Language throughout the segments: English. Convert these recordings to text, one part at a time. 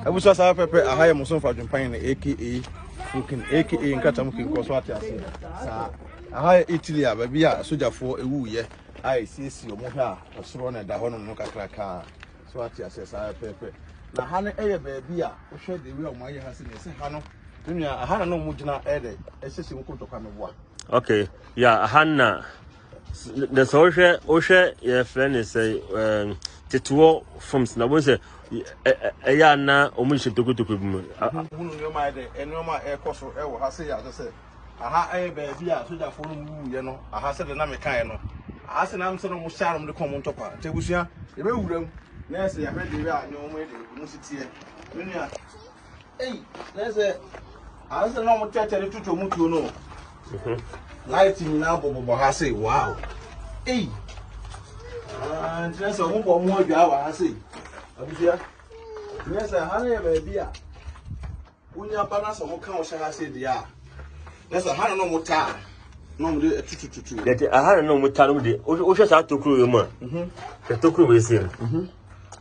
Abusa sa pepe ahaya muso fa dwempan na aka fukin aka nkata mukin ko so ate ase sa ahaya Italy a ba bia sojafo ewu ye ai sisi omo hwa osoro na da ho no kakraka so ate ase sa pepe na ha ne eye ba bia wo hwe de wi omo aye ha se ne se ha no dunia aha na no mugina ede esese wo kontokwa meboa. Okay, yeah, Hannah. The social, your friend is a Tetuo from Snabose. Ayana, omission to go to Kubu. Your mind, and no my air cost or ever has said, I said, aha, a baby, so that for you know, I have said the name kind. I said, I'm sort of shadow the common topper. Tebusia, the room, Nancy, I heard the no way, the music here. Hey, there's a I said, no more chat to Mutu, no. Lighting now, Bobo has say, wow. Hey, and that's a whole more hour. I say, yes, a honey baby. When your balance of council has said, yeah, that's a hundred no more time. No, that I had no more time with the Osha to crew, the Toku was here.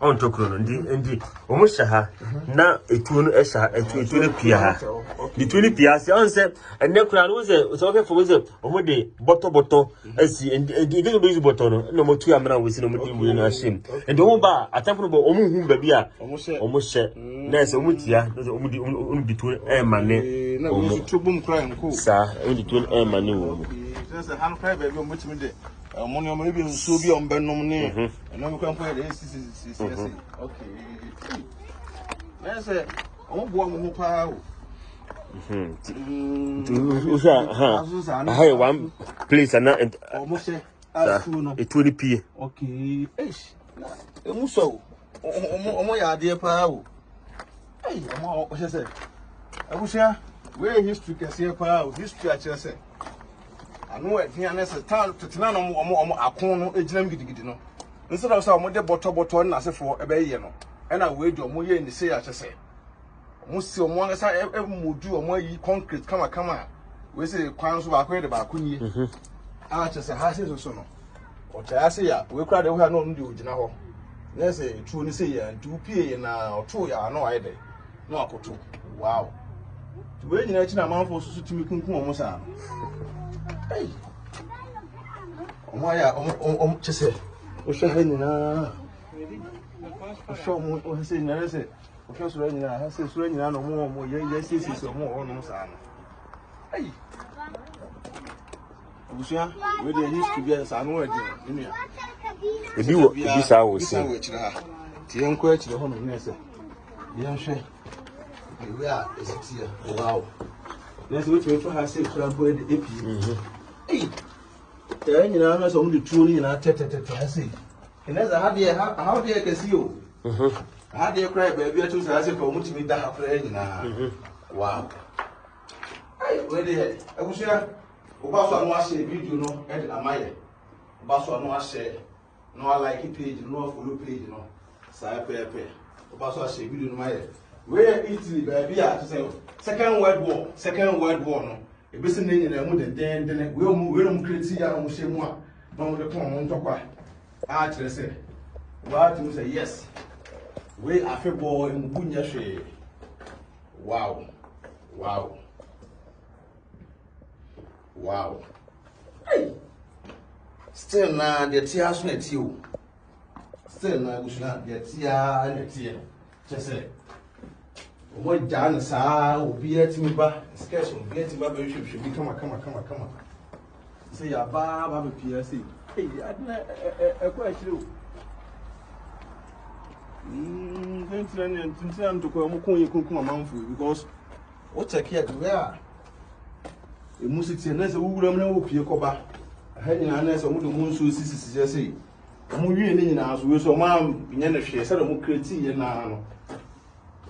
On Tokro, indeed, almost Shaha. Now a tune Esha and 20 Pia. The 20 Pia answer, and then crown was okay for was a bottle, as and didn't be bottle, no more 2 amount with no more shame. And the whole bar, a temple of Babia, almost said, there's a mutia, there's only between air money, no, 2 boom crying, cool, sir, only between air money. There's a hand cry baby on which me. Money maybe so be on Benomne, and then we can play this. Okay. Let's say, I won't go on power. I have one place and not almost a 20 p. Okay. So, my idea power. Hey, what I say? I wish where history can see a power, history, I just say. I know it here as a town to Tanano or Akono, a gem giddy no. Instead of some modern bottle as for a bayano, and I wait your moye in the say, I say. Most of one as I ever would do a more concrete come on. We say, Quans were acquainted about Kuni. I just say, Hasses or so. Or Tassia, we cried over no do, you know. Let's say, truly say, and 2 p. Now, 2 are no idea. No, I could too. Wow. To wait in a amount for to me, almost. Hey, my, just say, what's your hand now? Show me what I say, I say, because when I say, swing, I know more, yes, is more on Sam. Hey, Lucia, where there used to be as I know it. If you this I will say, which the young question, the home of Nessa. Young shame. We are, is it here? Wow. Let's wait for her say, so I'm going to AP. Hey, then you know, only truly in our tete, I see. And as I had how dear can see you. How dear cry, baby, I choose as if for much me that playing now. Wow. Hey, where they I was here. Obaso no share video no, and amaye. Obaso no share. No like page, no follow page, no. Say pepe. Obaso share video no maye. Where Italy, baby, I say Second World War, no. A business in a mood, then we'll move crazy and we'll say more. No, the come on top. I say, what to say, yes. We are a boy in Bunya. Wow, wow, wow. Hey, still now, the tears met you. Still now, we should not get tear and a tear. Just say. What Jan sa will be at me, but scarce will get him up. Should be come on. Say, a bar, PSC. Hey, I don't quite true. Then to come a month because what's a care to wear? A music and there's a woman who will cover. I had an answer of the moon, so this say. I'm really in our house, so ma'am, in any shape, said I'm crazy and now.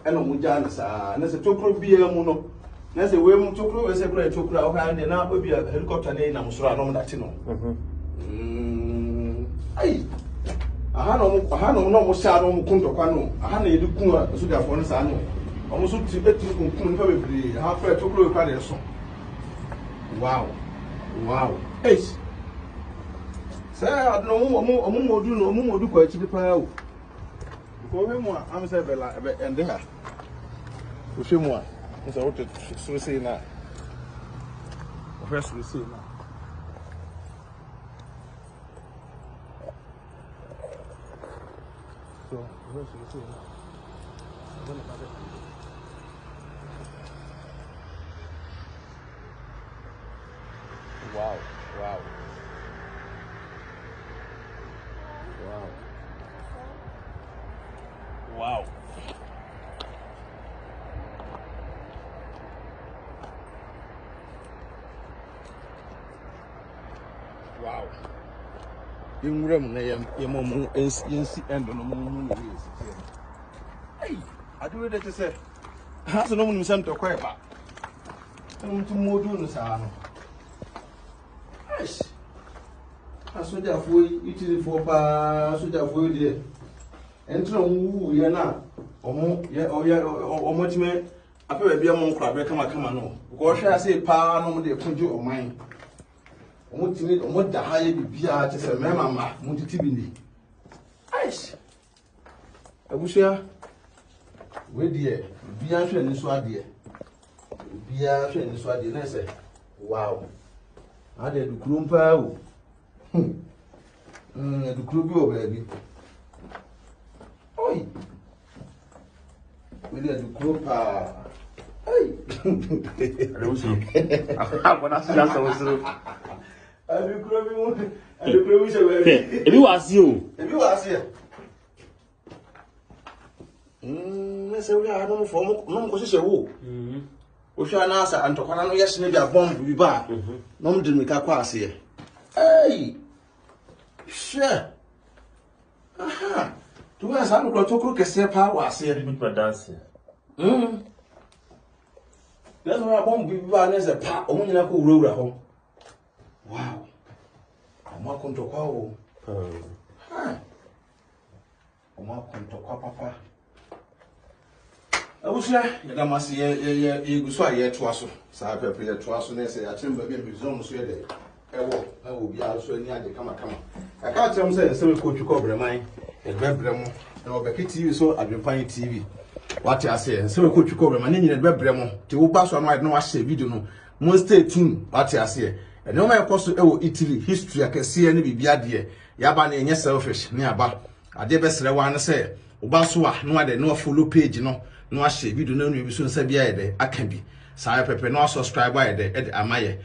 And on Janus, and there's a chocolate beer mono. There's a way to close a great chocolate, and now will be a helicopter name. I'm sure I know that you know. Hey, I had no shadow on Kuntopano. I had a look so that for Sano. Almost to bet you probably half a chocolate carrier. Wow. Hey, sir, I don't know more do quite to the pile. Go him, I'm saying, and there. Ushemwa. Nsa wote sure na. First we see na. So, first we see na. Wow. Wow. Wow. Wow. In room, your mom is and no moon. Hey, I do it to say, has no one sent to quite back. I'm to more do the sound. Yes. I saw that for you for pa, so that for you. Enter who you are now. Or much me. I feel be among crab, come on. Because I say, pa, no, they put you on mine. What the high be just a mamma, Monty. Ice. I wish you wait, dear. Be answering this one, dear. Be answering this one, dear. I say, wow. I did the grumpa. The club, baby. Oi. We did the grumpa. Hey. I don't see. If you was you. If you was here. Let's say we are no form, no position. We shall answer and to one yes, maybe a bomb be back. No, didn't make a pass here. Hey, sure. Aha. To us, I'm going to cook a step was here. Dance. That's why I won't be bad as a pa only a cool road at home. Wow. I'm not going to call. I'm not going to call Papa. I wish I must hear you so I hear to us. So I prepare to us and say, I remember being zone so there. I will be also near the come. I can't tell you, so we could cover mine and Bebremo and BeckyTv so AdwenepaheneTv. What I say, so we could cover my name in Bebremo to pass on my no say video no. Most stay tuned, what I say. And no man cost to Italy history, I can see any be dear. Yaban and selfish, nearby. I did best one say, Obasua, no other no follow page, no shame. We do not know you soon say, I can be. So I prepare no subscribe by the Amaye.